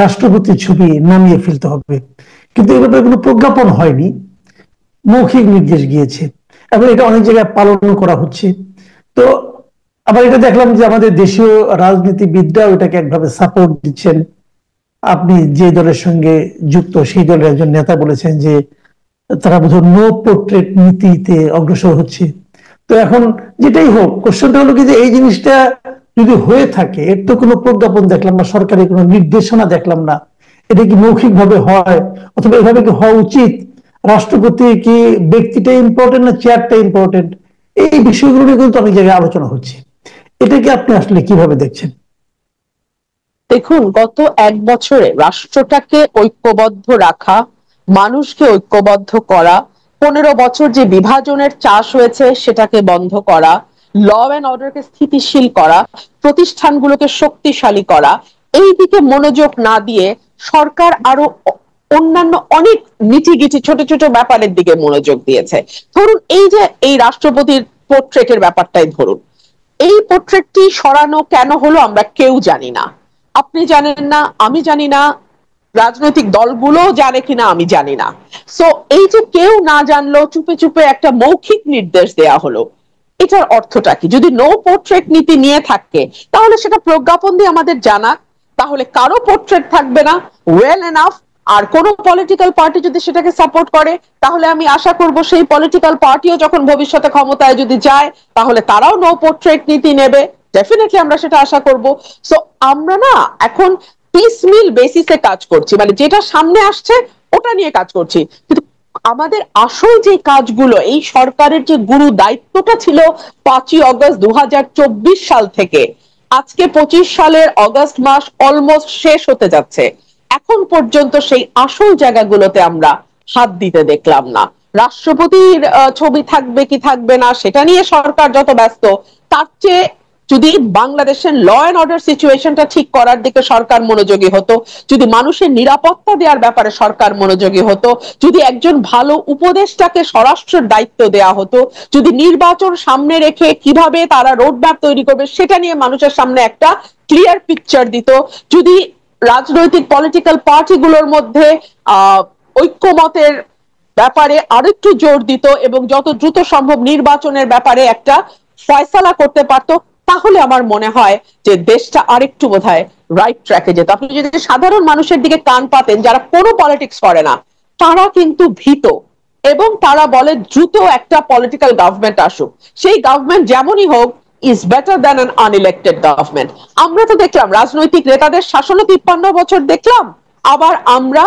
রাষ্ট্রপতির ছবি নামিয়ে ফেলতে হবে, কিন্তু এ ব্যাপারে কোনো প্রজ্ঞাপন হয়নি, মৌখিক নির্দেশ গিয়েছে এবং এটা অনেক জায়গায় পালন করা হচ্ছে। তো আবার এটা দেখলাম যে আমাদের দেশীয় রাজনীতিবিদরাও এটাকে একভাবে সাপোর্ট দিচ্ছেন। আপনি যে দলের সঙ্গে যুক্ত সেই দলের একজন নেতা বলেছেন যে তারা বোধহয় নো পোর্ট্রেট নীতিতে অগ্রসর হচ্ছে। তো এখন যেটাই হোক, কোশ্চেনটা হলো কি যে এই জিনিসটা যদি হয়ে থাকে, এর তো কোনো প্রজ্ঞাপন দেখলাম না, সরকারি কোনো নির্দেশনা দেখলাম না। এটা কি মৌখিক ভাবে হয়, অথবা এভাবে কি হওয়া উচিত? রাষ্ট্রপতি কি ব্যক্তিটা ইম্পর্টেন্ট না চেয়ারটা ইম্পর্টেন্ট? এই বিষয়গুলো নিয়ে কিন্তু অনেক জায়গায় আলোচনা হচ্ছে। এটাকে আপনি আসলে কিভাবে দেখছেন? দেখুন, গত 1 বছরে রাষ্ট্রটাকে ঐক্যবদ্ধ রাখা, মানুষকে ঐক্যবদ্ধ করা, 15 বছর যে বিভাজনের চাষ হয়েছে সেটাকে বন্ধ করা, ল অ্যান্ড অর্ডারকে স্থিতিশীল করা, প্রতিষ্ঠানগুলোকে শক্তিশালী করা, এই দিকে মনোযোগ না দিয়ে সরকার আরো অন্যান্য অনেক নিটিগিটি ছোট ছোট ব্যাপারের দিকে মনোযোগ দিয়েছে। ধরুন, এই যে এই রাষ্ট্রপতির পোর্ট্রেটের ব্যাপারটাই ধরুন, এই পোর্ট্রেটটি সরানো কেন হলো আমরা কেউ জানি না। আপনি জানেন না, আমি জানি না, রাজনৈতিক দলগুলো জানে কিনা আমি জানি না। সো এই যে কেউ না জানলো, চুপে চুপে একটা মৌখিক নির্দেশ দেয়া হলো, এটার অর্থটা কি? যদি নো পোর্ট্রেট নীতি নিয়ে থাকে তাহলে সেটা প্রজ্ঞাপন দিয়ে আমাদের জানা, তাহলে কারো পোর্ট্রেট থাকবে না, ওয়েল এনাফ। আর কোন পলিটিক্যাল পার্টি যদি সেটাকে সাপোর্ট করে, তাহলে আমি আশা করব সেই পলিটিক্যাল পার্টিও যখন ভবিষ্যতে ক্ষমতায় যদি যায়, তাহলে তারাও নো পোর্ট্রেট নীতি নেবে। ডেফিনেটলি আমরা সেটা আশা করব। সো আমরা না এখন পিসমিল বেসিসে কাজ করছি, মানে যেটা সামনে আসছে ওটা নিয়ে কাজ করছি, কিন্তু আমাদের আসল যে কাজগুলো, এই সরকারের যে গুরু দায়িত্বটা ছিল 5ই অগস্ট 2024 সাল থেকে আজকে 25 সালের অগস্ট মাস অলমোস্ট শেষ হতে যাচ্ছে, এখন পর্যন্ত সেই আসল জায়গাগুলোতে আমরা হাত দিতে দেখলাম না। রাষ্ট্রপতির ছবি থাকবে কি থাকবে না সেটা নিয়ে সরকার যত ব্যস্ত, তার চেয়ে যদি বাংলাদেশের ল অ্যান্ড অর্ডার সিচুয়েশনটা ঠিক করার দিকে সরকার মনোযোগী হতো, যদি মানুষের নিরাপত্তা দেওয়ার ব্যাপারে সরকার মনোযোগী হতো, যদি একজন ভালো উপদেষ্টাকে স্বরাষ্ট্রের দায়িত্ব দেওয়া হতো, যদি নির্বাচন সামনে রেখে কিভাবে তারা রোডম্যাপ তৈরি করবে সেটা নিয়ে মানুষের সামনে একটা ক্লিয়ার পিকচার দিত, যদি রাজনৈতিক পলিটিক্যাল পার্টিগুলোর মধ্যে ঐক্যমতের ব্যাপারে আরেকটু জোর দিত এবং যত দ্রুত সম্ভব নির্বাচনের ব্যাপারে একটা ফয়সালা করতে পারতো, তাহলে আমার মনে হয় যে দেশটা আরেকটু বোধহয় রাইট ট্র্যাকে যেত। আপনি যদি সাধারণ মানুষের দিকে কান পাতেন, যারা কোনো পলিটিক্স করে না, তারা কিন্তু ভীত এবং তারা বলে দ্রুত একটা পলিটিক্যাল গভর্নমেন্ট আসুক, সেই গভর্নমেন্ট যেমনই হোক is better than an unelected government. আমরা তো দেখলাম রাজনৈতিক নেতাদের শাসনে 53 বছর দেখলাম, আবার আমরা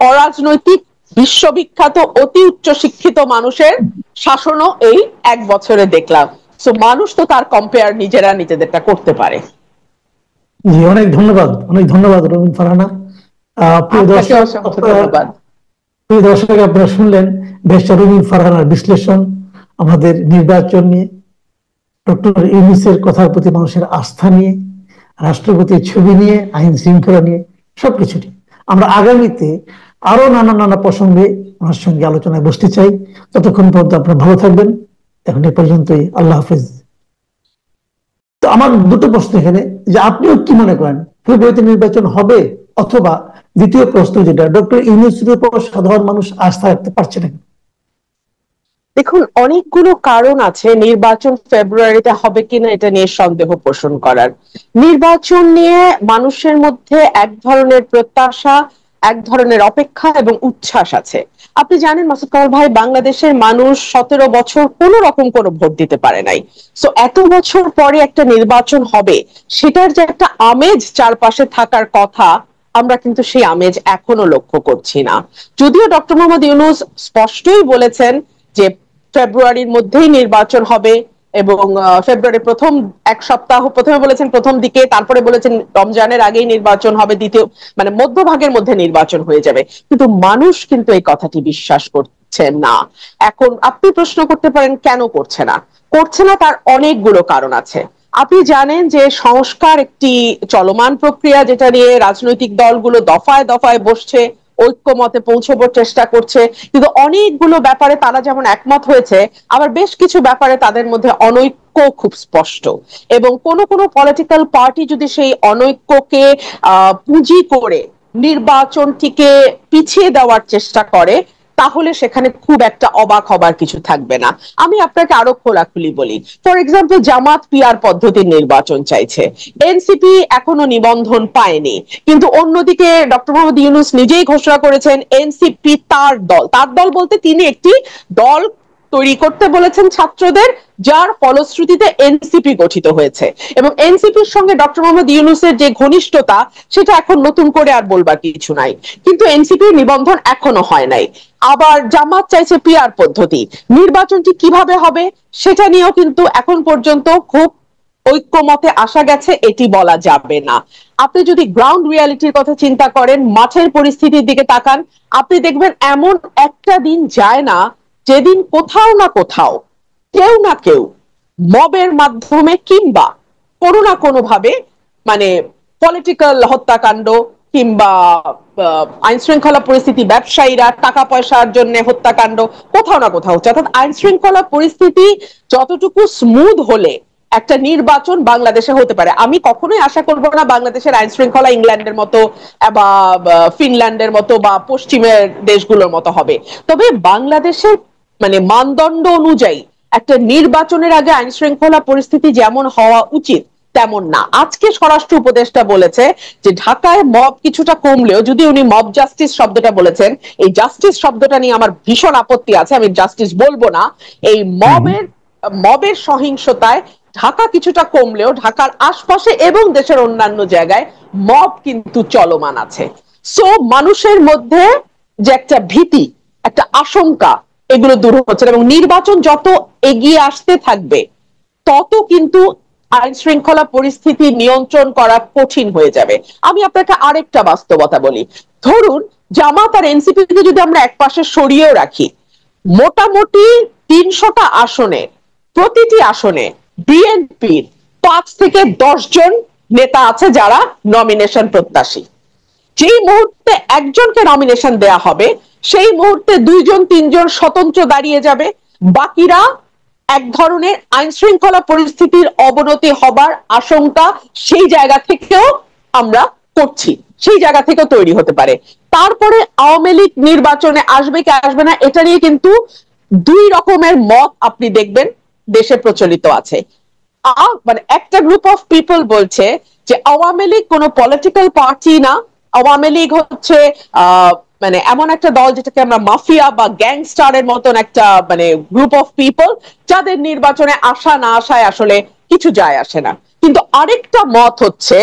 অরাজনৈতিক বিশ্ববিখ্যাত অতি উচ্চ শিক্ষিত মানুষের শাসনও এই 1 বছরে দেখলাম। সো মানুষ তো তার কম্পেয়ার নিজেরা নিজেদেরটা করতে পারে। জি, অনেক ধন্যবাদ, অনেক ধন্যবাদ রবিন ফারহানা। প্রিয় দর্শক, প্রিয় দর্শক, আপনারা শুনলেন ব্যারিস্টার রবিন ফারহানার বিশ্লেষণ আমাদের নির্বাচন নিয়ে, ডক্টর ইউনূসের কথার প্রতি মানুষের আস্থা নিয়ে, রাষ্ট্রপতির ছবি নিয়ে, আইন শৃঙ্খলা নিয়ে, সবকিছু নিয়ে। আমরা আগামীতে আরো নানা প্রসঙ্গে আমার সঙ্গে আলোচনায় বসতে চাই। ততক্ষণ পর্যন্ত আপনারা ভালো থাকবেন। এখন এ পর্যন্তই, আল্লাহ হাফেজ। তো আমার দুটো প্রশ্ন এখানে, যে আপনিও কি মনে করেন ফেব্রুয়ারিতে নির্বাচন হবে, অথবা দ্বিতীয় প্রশ্ন যেটা, ডক্টর ইউনূসের উপর সাধারণ মানুষ আস্থা রাখতে পারছে না? দেখুন, অনেকগুলো কারণ আছে নির্বাচন ফেব্রুয়ারিতে হবে কিনা এটা নিয়ে সন্দেহ পোষণ করার। নির্বাচন নিয়ে মানুষের মধ্যে এক ধরনের প্রত্যাশা, এক ধরনের অপেক্ষা এবং উচ্ছ্বাস আছে। আপনি জানেন মাসুদ কামাল ভাই, বাংলাদেশের মানুষ 17 বছর কোন রকম কোনো ভোট দিতে পারে নাই। সো এত বছর পরে একটা নির্বাচন হবে, সেটার যে একটা আমেজ চারপাশে থাকার কথা, আমরা কিন্তু সেই আমেজ এখনো লক্ষ্য করছি না। যদিও ডক্টর মোহাম্মদ ইউনূস স্পষ্টই বলেছেন যে ফেব্রুয়ারির মধ্যেই নির্বাচন হবে, এবং ফেব্রুয়ারি প্রথম 1 সপ্তাহ, প্রথমে বলেছেন প্রথম দিকে, তারপরে বলেছেন রমজানের আগেই নির্বাচন হবে, দ্বিতীয় মানে মধ্যভাগের মধ্যে নির্বাচন হয়ে যাবে, কিন্তু মানুষ কিন্তু এই কথাটি বিশ্বাস করছে না। এখন আপনি প্রশ্ন করতে পারেন কেন করছে না? করছে না তার অনেকগুলো কারণ আছে। আপনি জানেন যে সংস্কার একটি চলমান প্রক্রিয়া, যেটা নিয়ে রাজনৈতিক দলগুলো দফায় দফায় বসছে, ঐক্যমতে পৌঁছবার চেষ্টা করছে, কিন্তু অনেকগুলো ব্যাপারে তারা যেমন একমত হয়েছে, আবার বেশ কিছু ব্যাপারে তাদের মধ্যে অনৈক্য খুব স্পষ্ট। এবং কোন কোন পলিটিক্যাল পার্টি যদি সেই অনৈক্যকে পুঁজি করে নির্বাচনটিকে পিছিয়ে দেওয়ার চেষ্টা করে, তাহলে সেখানে খুব একটা অবাক হবার কিছু থাকবে না। আমি আপনাকে আরো খোলাখুলি বলি। ফর এক্সাম্পল, জামাত পিআর পদ্ধতির নির্বাচন চাইছে, এনসিপি এখনো নিবন্ধন পায়নি, কিন্তু অন্যদিকে ডক্টর মোহাম্মদ ইউনূস নিজেই ঘোষণা করেছেন এনসিপি তার দল বলতে তিনি একটি দল তৈরি করতে বলেছেন ছাত্রদের, যার ফলশ্রুতিতে এনসিপি গঠিত হয়েছে। এবং এনসিপির সঙ্গে ডক্টর মোহাম্মদ ইউনূসের যে ঘনিষ্ঠতা, সেটা এখন নতুন করে আর বলবার কিছু নাই, কিন্তু এনসিপির নিবন্ধন এখনো হয় নাই। আবার জামাত চাইছে পিআর পদ্ধতি। নির্বাচনটি কিভাবে হবে সেটা নিয়েও কিন্তু এখন পর্যন্ত খুব ঐক্যমতে আসা গেছে এটি বলা যাবে না। আপনি যদি গ্রাউন্ড রিয়ালিটির কথা চিন্তা করেন, মাঠের পরিস্থিতির দিকে তাকান, আপনি দেখবেন এমন একটা দিন যায় না যেদিন কোথাও না কোথাও কেউ না কেউ মবের মাধ্যমে কিংবা কোনো না কোনো ভাবে, মানে পলিটিক্যাল হত্যাকাণ্ড কিংবা আইন শৃঙ্খলা পরিস্থিতি, ব্যবসায়ীরা টাকা পয়সার জন্য হত্যাকাণ্ড কোথাও না কোথাও হচ্ছে। অর্থাৎ আইন শৃঙ্খলা পরিস্থিতি যতটুকু স্মুথ হলে একটা নির্বাচন বাংলাদেশে হতে পারে। আমি কখনোই আশা করব না বাংলাদেশের আইন শৃঙ্খলা ইংল্যান্ডের মতো বা ফিনল্যান্ডের মতো বা পশ্চিমের দেশগুলোর মতো হবে, তবে বাংলাদেশের মানে মানদণ্ড অনুযায়ী একটা নির্বাচনের আগে আইন শৃঙ্খলা পরিস্থিতি যেমন হওয়া উচিত তেমন না। আজকে স্বরাষ্ট্র উপদেষ্টা বলেছে যে ঢাকায় মব কিছুটা কমলেও, যদি উনি মব জাস্টিস শব্দটা বলেছেন, এই জাস্টিস শব্দটা নিয়ে আমার ভীষণ আপত্তি আছে, আমি জাস্টিস বলবো না। এই মবের সহিংসতায় ঢাকা কিছুটা কমলেও ঢাকার আশপাশে এবং দেশের অন্যান্য জায়গায় মব কিন্তু চলমান আছে। সো মানুষের মধ্যে যে একটা ভীতি, একটা আশঙ্কা, এগুলো দূর হচ্ছে এবং নির্বাচন যত এগিয়ে আসতে থাকবে তত কিন্তু আইন শৃঙ্খলা পরিস্থিতি নিয়ন্ত্রণ করা কঠিন হয়ে যাবে। আমি আপনাকে আরেকটা বাস্তবতা বলি। ধরুন জামাত আর এনসিপিকে যদি আমরা একপাশে সরিয়েও রাখি, মোটামুটি ৩০০টা আসনে প্রতিটি আসনে বিএনপির ৫ থেকে ১০ জন নেতা আছে যারা নমিনেশন প্রত্যাশী। যেই মুহূর্তে একজনকে নমিনেশন দেয়া হবে, সেই মুহূর্তে ২ জন ৩ জন স্বতন্ত্র দাঁড়িয়ে যাবে, বাকিরা এক ধরনের আইন শৃঙ্খলা পরিস্থিতির অবনতি হবার আশঙ্কা সেই জায়গা থেকেও আমরা করছি, সেই জায়গা থেকেও তৈরি হতে পারে। তারপরে আওয়ামী লীগ নির্বাচনে আসবে কি আসবে না, এটা নিয়ে কিন্তু ২ রকমের মত আপনি দেখবেন দেশে প্রচলিত আছে। মানে একটা গ্রুপ অফ পিপল বলছে যে আওয়ামী লীগ কোনো পলিটিক্যাল পার্টি না, আওয়ামী লীগ হচ্ছে মানে এমন একটা দল যেটাকে আমরা মাফিয়া বা গ্যাংস্টারের মতন একটা মানে গ্রুপ অফ পিপল, যাদের নির্বাচনে আসা না আসায় আসলে কিছু যায় আসে না। কিন্তু আরেকটা মত হচ্ছে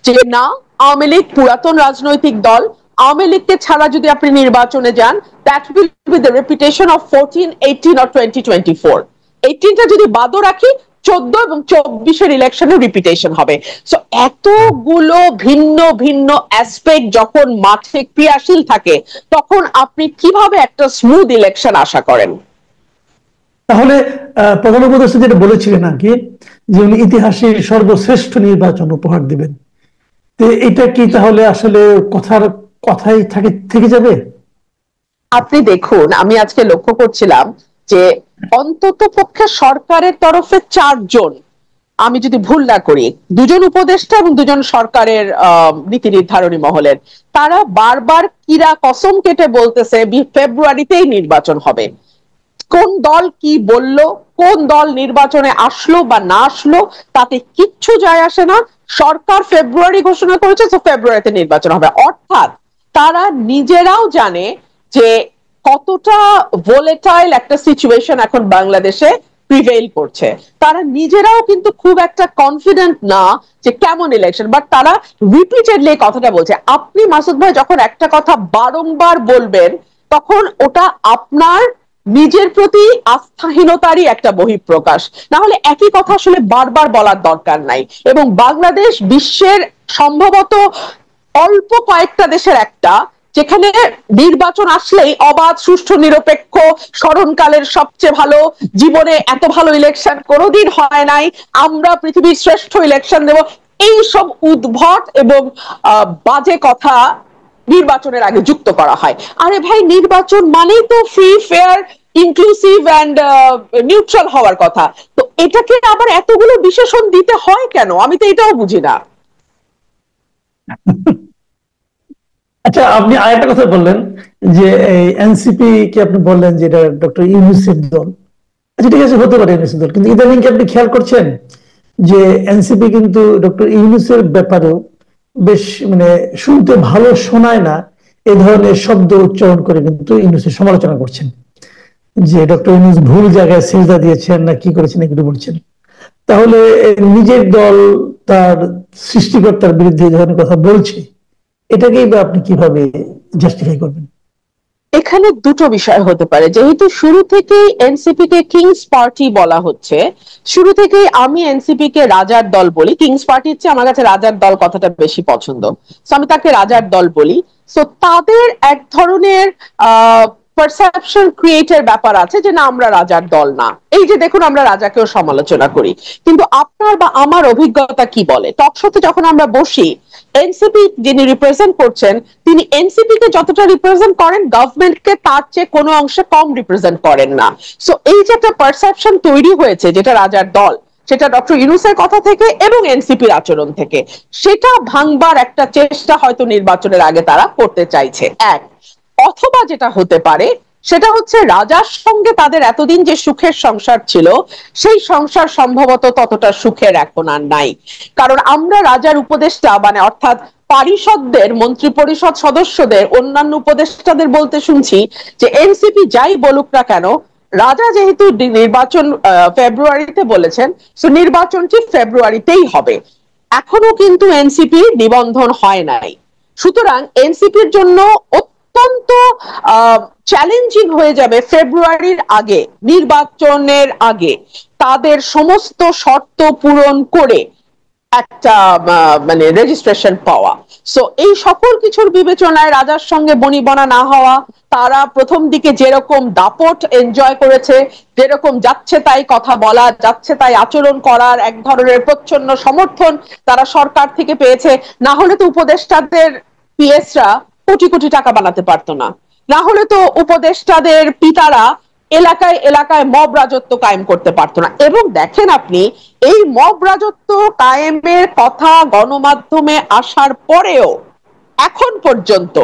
যে না, আওয়ামী লীগ পুরাতন রাজনৈতিক দল, আওয়ামী লীগকে ছাড়া যদি আপনি নির্বাচনে যান, that will be the reputation of 14, 18 or 2024। 18টা যদি বাদও রাখি, 14 এবং 24-এর ইলেকশনের রিপিটেশন হবে। সো এতগুলো ভিন্ন ভিন্ন অ্যাসপেক্ট যখন মাঠে ক্রিয়াশীল থাকে, তখন আপনি কিভাবে একটা স্মুথ ইলেকশন আশা করেন? তাহলে প্রধান উপদেষ্টা যেটা বলেছিলেন আর কি, যে উনি ইতিহাসের সর্বশ্রেষ্ঠ নির্বাচন উপহার দিবেন, তো এটা কি তাহলে আসলে কথাই থেকে যাবে? আপনি দেখুন, আমি আজকে লক্ষ্য করছিলাম যে অন্তত পক্ষে সরকারের তরফে ৪ জন, আমি যদি ভুল না করি ২ জন উপদেষ্টা এবং ২ জন সরকারের নীতি নির্ধারণী মহলের, তারা বারবার কিরা কসম কেটে বলতেছে ফেব্রুয়ারিতেই নির্বাচন হবে। কোন দল কি বলল, কোন দল নির্বাচনে আসলো বা না আসলো, তাতে কিচ্ছু যায় আসে না। সরকার ফেব্রুয়ারি ঘোষণা করেছে, তো ফেব্রুয়ারিতে নির্বাচন হবে। অর্থাৎ তারা নিজেরাও জানে যে কতটা ভোলেটাইল একটা সিচুয়েশন এখন বাংলাদেশে প্রিভেইল করছে। তারা নিজেরাও কিন্তু খুব একটা কনফিডেন্ট না যে কেমন ইলেকশন, বাট তারা রিপিটেডলি কথাটা বলছে। আপনি মাসুদ ভাই যখন একটা কথা বারংবার বলবেন, তখন ওটা আপনার নিজের প্রতি আস্থাহীনতারই একটা বহিঃপ্রকাশ। না হলে একই কথা আসলে বারবার বলার দরকার নাই। এবং বাংলাদেশ বিশ্বের সম্ভবত অল্প কয়েকটা দেশের একটা, যেখানে নির্বাচন আসলেই অবাধ, সুষ্ঠু, নিরপেক্ষ, স্মরণকালের সবচেয়ে ভালো, জীবনে এত ভালো ইলেকশন কোনোদিন হয় নাই, আমরা পৃথিবীর শ্রেষ্ঠ ইলেকশন দেব, এই সব উদ্ভট এবং বাজে কথা নির্বাচনের আগে যুক্ত করা হয়। আরে ভাই, নির্বাচন মানেই তো free, fair, inclusive and neutral হওয়ার কথা। তো এটাকে আবার এতগুলো বিশেষণ দিতে হয় কেন, আমি তো এটাও বুঝি না। আচ্ছা, আপনি আরেকটা কথা বললেন যে এই এনসিপি কে আপনি বললেন যে এটা ডক্টর ইউনূসের দল। আচ্ছা ঠিক আছে, হতে পারে ইউনূসের দল, কিন্তু ইদানিং কি আপনি খেয়াল করছেন যে এনসিপি কিন্তু ডক্টর ইউনূসের ব্যাপারেও বেশ মানে শুনতে ভালো শোনায় না এই ধরনের শব্দ উচ্চারণ করে কিন্তু ইউনূসের সমালোচনা করছেন, যে ডক্টর ইউনূস ভুল জায়গায় সেজদা দিয়েছেন না কি করেছেন এগুলো বলছেন। তাহলে নিজের দল তার সৃষ্টিকর্তার বিরুদ্ধে এই ধরনের কথা বলছে, এটাকেই বা আপনি কিভাবে জাস্টিফাই করবেন? এখানে দুটো বিষয় হতে পারে। যেহেতু শুরু থেকেই এনসিপি কে কিংস পার্টি বলা হচ্ছে, শুরু থেকেই আমি এনসিপি কে রাজার দল বলি, কিংস পার্টির চেয়ে আমার কাছে রাজার দল কথাটা বেশি পছন্দ, তো আমি তাকে রাজার দল বলি। তো তাদের এক ধরনের পারসেপশন ক্রিয়েটের ব্যাপার আছে যে না, আমরা রাজার দল না। এই যে দেখুন, আমরা রাজাকেও সমালোচনা করি, কিন্তু আপনার বা আমার অভিজ্ঞতা কি বলে, টকশোতে যখন আমরা বসি, এনসিপি যিনি রিপ্রেজেন্ট করছেন, তিনি এনসিপি কে যতটা রিপ্রেজেন্ট করেন, গভর্নমেন্টকে তার চেয়ে কোনো অংশে কম রিপ্রেজেন্ট করেন না। সো এই যে একটা পারসেপশন তৈরি হয়েছে যেটা রাজার দল, সেটা ডক্টর ইউনূসের কথা থেকে এবং এনসিপির আচরণ থেকে, সেটা ভাঙবার একটা চেষ্টা হয়তো নির্বাচনের আগে তারা করতে চাইছে। এক, অথবা যেটা হতে পারে সেটা হচ্ছে রাজার সঙ্গে তাদের এতদিন যে সুখের সংসার ছিল, সেই সংসার সম্ভবত ততটা সুখের এখন আর নাই। কারণ আমরা রাজার উপদেষ্টা মানে অর্থাৎ পারিষদদের, মন্ত্রী পরিষদ সদস্যদের, অন্যান্য উপদেষ্টাদের বলতে শুনছি যে এনসিপি যাই বলুক না কেন, রাজা যেহেতু নির্বাচন ফেব্রুয়ারিতে বলেছেন, তো নির্বাচনটি ফেব্রুয়ারিতেই হবে। এখনো কিন্তু এনসিপি নিবন্ধন হয় নাই। সুতরাং এনসিপির জন্য অত্যন্ত চ্যালেঞ্জিং হয়ে যাবে ফেব্রুয়ারির আগে, নির্বাচনের আগে তাদের সমস্ত শর্ত পূরণ করে একটা মানে রেজিস্ট্রেশন পাওয়া। সো এই সকল কিছুর বিবেচনায় রাজার সঙ্গে বনিবনা না হওয়া, তারা প্রথম দিকে যেরকম দাপট এনজয় করেছে, যেরকম যাচ্ছে তাই কথা বলা, যাচ্ছে তাই আচরণ করার এক ধরনের প্রচ্ছন্ন সমর্থন তারা সরকার থেকে পেয়েছে, না হলে তো উপদেষ্টাদের পিএসরা কোটি কোটি টাকা বানাতে পারতো না, না হলে তো উপদেষ্টাদের পিতারা এলাকায় এলাকায় মব রাজত্ব কায়েম করতে পারতো না। এবং দেখেন আপনি, এই মব রাজত্ব কায়েমের কথা গণমাধ্যমে আসার পরেও এখন পর্যন্ত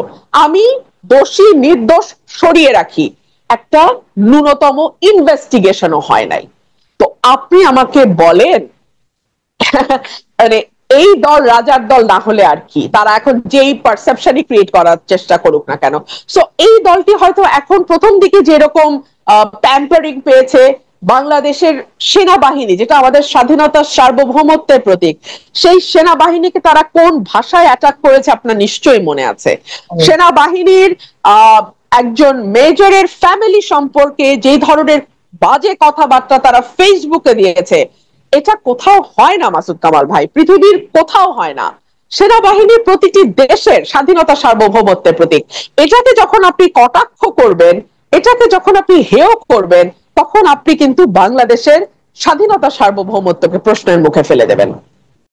আমি দোষী নির্দোষ সরিয়ে রাখি, একটা ন্যূনতম ইনভেস্টিগেশনও হয় নাই। তো আপনি আমাকে বলেন, মানে এই দল রাজার দল না হলে আর কি, তারা এখন যেই পারসেপশনই ক্রিয়েট করার চেষ্টা করুক না কেন। সো এই দলটি হয়তো এখন প্রথম দিকে যেরকম প্যাম্পারিং পেয়েছে, বাংলাদেশের সেনাবাহিনী যেটা আমাদের স্বাধীনতার সার্বভৌমত্বের প্রতীক, সেই সেনাবাহিনীকে তারা কোন ভাষায় অ্যাটাক করেছে আপনার নিশ্চয়ই মনে আছে। সেনাবাহিনীর একজন মেজরের ফ্যামিলি সম্পর্কে যে ধরনের বাজে কথাবার্তা তারা ফেসবুকে দিয়েছে, এটা কোথাও হয় না মাসুদ কামাল ভাই, পৃথিবীর কোথাও হয় না। সেনাবাহিনী প্রতিটি দেশের স্বাধীনতা সার্বভৌমত্বের প্রতীক। এটাকে যখন আপনি কটাক্ষ করবেন, এটাকে যখন আপনি হেয় করবেন, তখন আপনি কিন্তু বাংলাদেশের স্বাধীনতা সার্বভৌমত্বকে প্রশ্নের মুখে ফেলে দেবেন।